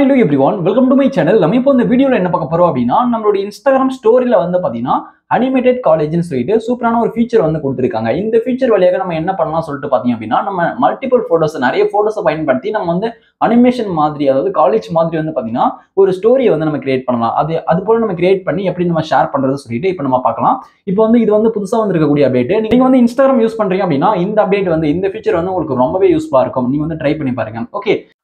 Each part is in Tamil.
Hello everyone, welcome to my channel. நம்ம இப்போ இந்த வீடியோல என்ன பார்க்க போறோம் அப்படின்னா நம்மளோட Instagram ஸ்டோரியில வந்து பாத்தீங்கன்னா அனிமேட்டட் காலேஜ்னு சொல்லிட்டு சூப்பரான ஒரு ஃபீச்சர் வந்து கொடுத்திருக்காங்க. இந்த ஃபீச்சர் வழியாக நம்ம என்ன பண்ணலாம் சொல்லிட்டு பாத்தீங்க அப்படின்னா நம்ம மல்டிபிள் போட்டோஸ் நிறைய போட்டோஸை பயன்படுத்தி நம்ம வந்து அனிமேஷன் மாதிரி அதாவது காலேஜ் மாதிரி வந்து பாத்தீங்கன்னா ஒரு ஸ்டோரியை வந்து நம்ம கிரியேட் பண்ணலாம். அது போல நம்ம கிரியேட் பண்ணி எப்படி நம்ம ஷேர் பண்றது சொல்லிட்டு இப்போ நம்ம பார்க்கலாம். இப்போ வந்து இது வந்து புதுசா வந்திருக்கக்கூடிய அப்டேட். நீங்க வந்து Instagram யூஸ் பண்றீங்க அப்படின்னா இந்த அப்டேட் வந்து இந்த ஃபீச்சர் வந்து உங்களுக்கு ரொம்பவே யூஸ்ஃபுல்லா இருக்கும். நீங்க வந்து ட்ரை பண்ணி பாருங்க.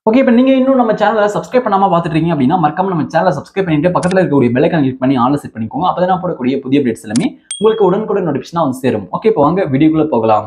ஓகே இப்போ நீங்க இன்னும் நம்ம சேனலை சப்ஸ்கிரைப் பண்ணாம பார்த்துட்டு இருக்கீங்க அப்படின்னா மறக்காம நம்ம சேனலை சப்ஸ்கிரைப் பண்ணிட்டு பக்கத்துல இருக்கக்கூடிய பெல் ஐகானை கிளிக் பண்ணி ஆல் செட் பண்ணிக்கோங்க. அப்பதான் நான் போடக்கூடிய புதிய அப்டேட்ஸ் எல்லாமே உங்களுக்கு உடனுக்குடன் நோட்டிஃபிகேஷனா வந்து சேரும். ஓகே இப்போ வாங்க வீடியோக்குள்ள போகலாம்.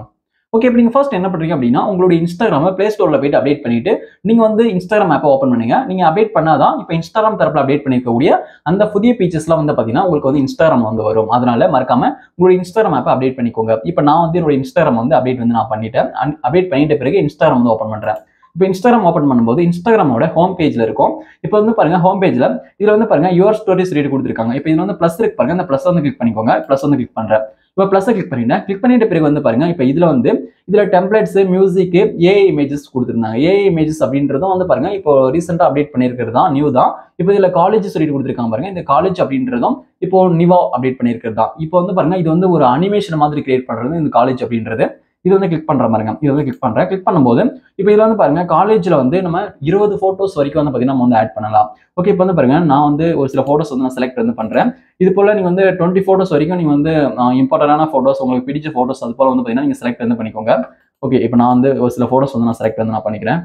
ஓகே இப்போ நீங்க ஃபர்ஸ்ட் என்ன பண்றீங்க அப்படின்னா உங்களுடைய இன்ஸ்டாகிராமை பிளே ஸ்டோர்ல போயிட்டு அப்டேட் பண்ணிட்டு நீங்க வந்து இன்ஸ்டாகிராம் ஆப்பை ஓப்பன் பண்ணுங்க. நீங்க அப்டேட் பண்ணாதான் இப்போ இன்ஸ்டாகிராம் தரப்புல அப்டேட் பண்ணிருக்கக்கூடிய அந்த புதிய ஃபீச்சர்ஸ்லாம் வந்து பாத்தீங்கன்னா உங்களுக்கு வந்து இன்ஸ்டாகிராம் வந்து வரும். அதனால மறக்காம உங்களுடைய இன்ஸ்டாகிராம் ஆப்பை அப்டேட் பண்ணிக்கோங்க. இப்போ நான் வந்து என்னோட இன்ஸ்டாகிராம் வந்து அப்டேட் வந்து நான் பண்ணிட்டேன். அப்டேட் பண்ணிட்ட பிறகு இன்ஸ்டாகிராம் வந்து ஓப்பன் பண்றேன். இப்போ இன்ஸ்டாகிராம் ஓப்பன் பண்ணும்போது இன்ஸ்டாகிராமோட ஹோம் பேஜ்ல இருக்கும். இப்போ வந்து பாருங்க ஹோம் பேஜ்ல இதுல வந்து பாருங்க யுவர் ஸ்டோரிஸ் ரீட் கொடுத்துருக்காங்க. இப்போ இதுல வந்து பிளஸ் இருக்கு பாருங்க. அந்த பிளஸ் வந்து கிளிக் பண்ணிக்கோங்க. பிளஸ் வந்து கிளிக் பண்றேன். இப்போ பிளஸ் கிளிக் பண்ணிட்ட பிறகு வந்து பாருங்க இப்போ இதுல டெம்ப்ளேட்ஸ் மியூசிக் ஏஐ இமேஜஸ் கொடுத்துருந்தாங்க. ஏஐ இமேஜஸ் அப்படின்றதும் வந்து பாருங்க இப்போ ரீசெண்டா அப்டேட் பண்ணிருக்கிறது தான், நியூ தான். இப்போ இதுல காலேஜ் சொல்லிட்டு கொடுத்துருக்காங்க பாருங்க. இந்த காலேஜ் அப்படின்றதும் இப்போ நிவா அப்டேட் பண்ணிருக்கிறது தான். இப்போ வந்து பாருங்க இது வந்து ஒரு அனிமேஷன் மாதிரி கிரியேட் பண்றது இந்த காலேஜ் அப்படின்றது. இது வந்து கிளிக் பண்ற மாதிரிங்க. இது வந்து கிளிக் பண்றேன். கிளிக் பண்ணும்போது இப்போ இதுல வந்து பாருங்க காலேஜ்ல வந்து நம்ம 20 போட்டோஸ் வரைக்கும் வந்து பாத்தீங்கன்னா நம்ம வந்து ஆட் பண்ணலாம். ஓகே இப்போ வந்து பாருங்க நான் வந்து ஒரு சில போட்டோஸ் வந்து நான் செலக்ட் வந்து பண்றேன். இது போல நீங்க வந்து 20 போட்டோஸ் வரைக்கும் நீங்க வந்து இம்பார்ட்டன்டான போட்டோஸ் உங்களுக்கு பிடிச்ச போட்டோஸ் அது போல வந்து பாத்தீங்கன்னா நீங்க செலக்ட் வந்து பண்ணிக்கோங்க. ஓகே இப்போ நான் வந்து ஒரு சில போட்டோஸ் வந்து நான் செலக்ட் வந்து நான் பண்ணிக்கிறேன்.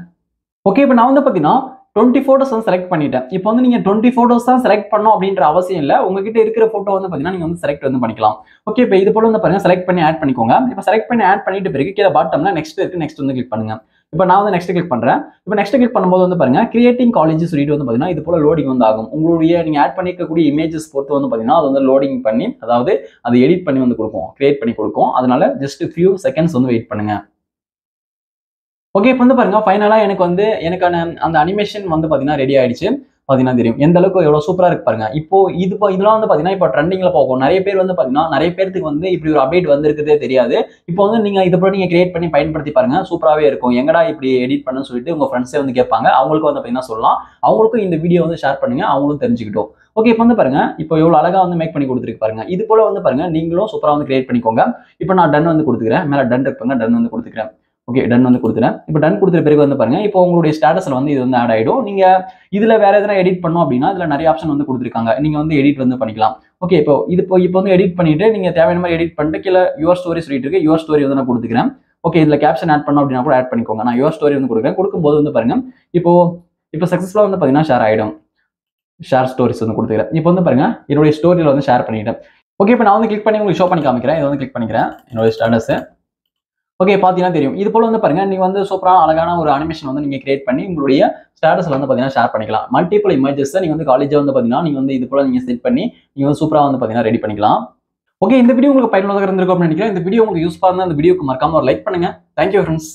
ஓகே இப்போ நான் வந்து பாத்தீங்கன்னா 20 போட்டோஸ் வந்து செலக்ட் பண்ணிட்டேன். இப்போ வந்து நீங்க 20 போட்டோஸ் தான் செலக்ட் பண்ணணும் அப்படின்ற அவசியம் இல்லை. உங்ககிட்ட இருக்கிற போட்டோ வந்து பாத்தீங்கன்னா நீங்க வந்து செலக்ட் வந்து பண்ணிக்கலாம். ஓகே இப்போ இது போல வந்து பாருங்க செலக்ட் பண்ணி ஆட் பண்ணிக்கோங்க. இப்போ செலக்ட் பண்ணி ஆட் பண்ணிட்டு பிறகு கீழே பாட்டம்ல நெக்ஸ்ட் இருக்கு. நெக்ஸ்ட் வந்து கிளிக் பண்ணுங்க. இப்போ நான் வந்து நெக்ஸ்ட் கிளிக் பண்றேன். இப்போ நெக்ஸ்ட் கிளிக் பண்ணும்போது வந்து பாருங்க கிரியேட்டிங் காலேஜ் சொல்லிட்டு வந்து பாத்தீங்கன்னா இது போல லோடிங் வந்து ஆகும். உங்களுடைய நீங்க ஆட் பண்ணிக்கக்கூடிய இமேஜஸ் பொறுத்து வந்து பாத்தீங்கன்னா அது வந்து லோடிங் பண்ணி அதாவது அது எடிட் பண்ணி வந்து கொடுக்கும், கிரியேட் பண்ணி கொடுக்கும். அதனால ஜஸ்ட் ஃபியூ செகண்ட்ஸ் வந்து வெயிட் பண்ணுங்க. ஓகே இப்போ வந்து பாருங்க ஃபைனலா எனக்கான அந்த அனிமேஷன் வந்து பாத்தீங்கன்னா ரெடி ஆயிடுச்சு. பாத்தீங்கன்னா தெரியும் எந்த அளவுக்கு எவ்வளவு சூப்பரா இருக்கு பாருங்க. இப்போ இதெல்லாம் வந்து பாத்தீங்கன்னா இப்போ ட்ரெண்டிங்ல போகும். நிறைய பேர் வந்து பாத்தீங்கன்னா நிறைய பேருக்கு வந்து இப்படி ஒரு அப்டேட் வந்திருக்குதே தெரியாது. இப்போ வந்து நீங்க இதை போல நீங்க கிரியேட் பண்ணி பயன்படுத்தி பாருங்க. சூப்பராகவே இருக்கும். எங்கடா இப்படி எடிட் பண்ணு சொல்லிட்டு உங்க ஃப்ரெண்ட்ஸே வந்து கேட்பாங்க. அவங்களுக்கு வந்து பாத்தீங்கன்னா சொல்லலாம். அவங்களுக்கும் இந்த வீடியோ வந்து ஷேர் பண்ணுங்க. அவங்களும் தெரிஞ்சுக்கிட்டோம். ஓகே இப்போ வந்து பாருங்க இப்போ எவ்வளவு அழகா வந்து மேக் பண்ணி கொடுத்துருக்கு பாருங்க. இது போல வந்து பாருங்க நீங்களும் சூப்பரா வந்து கிரியேட் பண்ணிக்கோங்க. இப்போ நான் டன் வந்து கொடுத்துக்கிறேன். மேல டன் இருப்பாங்க. டன் வந்து கொடுத்துக்கிறேன். ஓகே டன் வந்து கொடுத்துறேன். இப்போ டன் கொடுத்த பிறகு வந்து பாருங்க இப்போ உங்களுடைய ஸ்டேட்டஸ்ல வந்து இது வந்து ஆட் ஆயிடும். நீங்க இதுல வேற எதனா எடிட் பண்ணோம் அப்படின்னா இதுல நிறைய ஆப்ஷன் வந்து கொடுத்துருக்காங்க. நீங்க வந்து எடிட் வந்து பண்ணிக்கலாம். ஓகே இப்போ வந்து எடிட் பண்ணிட்டு நீங்க தேவையான மாதிரி எடிட் பண்ணிட்டு கீழே யுவர் ஸ்டோரி சொல்லிட்டு இருக்கு. யுவர் ஸ்டோரி வந்து நான் கொடுத்துக்கிறேன். ஓகே இதுல கேப்ஷன் ஆட் பண்ணோம் அப்படின்னா கூட ஆட் பண்ணிக்கோங்க. நான் யுவர் ஸ்டோரி வந்து கொடுக்குறேன். கொடுக்கும்போது வந்து பாருங்க இப்போ சக்சஸ்ஃபுல்லா வந்து பாத்தீங்கன்னா ஷேர் ஆயிடும். ஷேர் ஸ்டோரிஸ் வந்து கொடுத்துக்கிறேன். இப்போ வந்து பாருங்க என்னுடைய ஸ்டோரியில வந்து ஷேர் பண்ணிட்டேன். ஓகே இப்போ நான் வந்து கிளிக் பண்ணி உங்களுக்கு ஷோ பண்ணி காமிக்கிறேன். இதை வந்து கிளிக் பண்ணிக்கிறேன் என்னுடைய ஸ்டேட்டஸ். ஓகே பாத்தீங்கன்னா தெரியும். இது போல வந்து பாருங்க நீங்க வந்து சூப்பரா அழகான ஒரு அனிமேஷன் வந்து நீங்க கிரியேட் பண்ணி உங்களுடைய ஸ்டேட்டஸ்ல வந்து பாத்தீங்கன்னா ஷேர் பண்ணிக்கலாம். மல்டிபிள் இமேஜஸ் நீங்க வந்து காலேஜ் வந்து பாத்தீங்கன்னா நீங்க வந்து இது போல நீங்க செட் பண்ணி நீங்க வந்து சூப்பரா வந்து பாத்தீங்கன்னா ரெடி பண்ணிக்கலாம். ஓகே இந்த வீடியோ உங்களுக்கு பயனுள்ளதாக இருந்திருக்கும் அப்படின்னு நினைக்கிறேன். இந்த வீடியோ உங்களுக்கு யூஸ்ஃபுல்லா இருந்தா இந்த வீடியோக்கு மறக்காம ஒரு லைக் பண்ணுங்க. Thank you friends.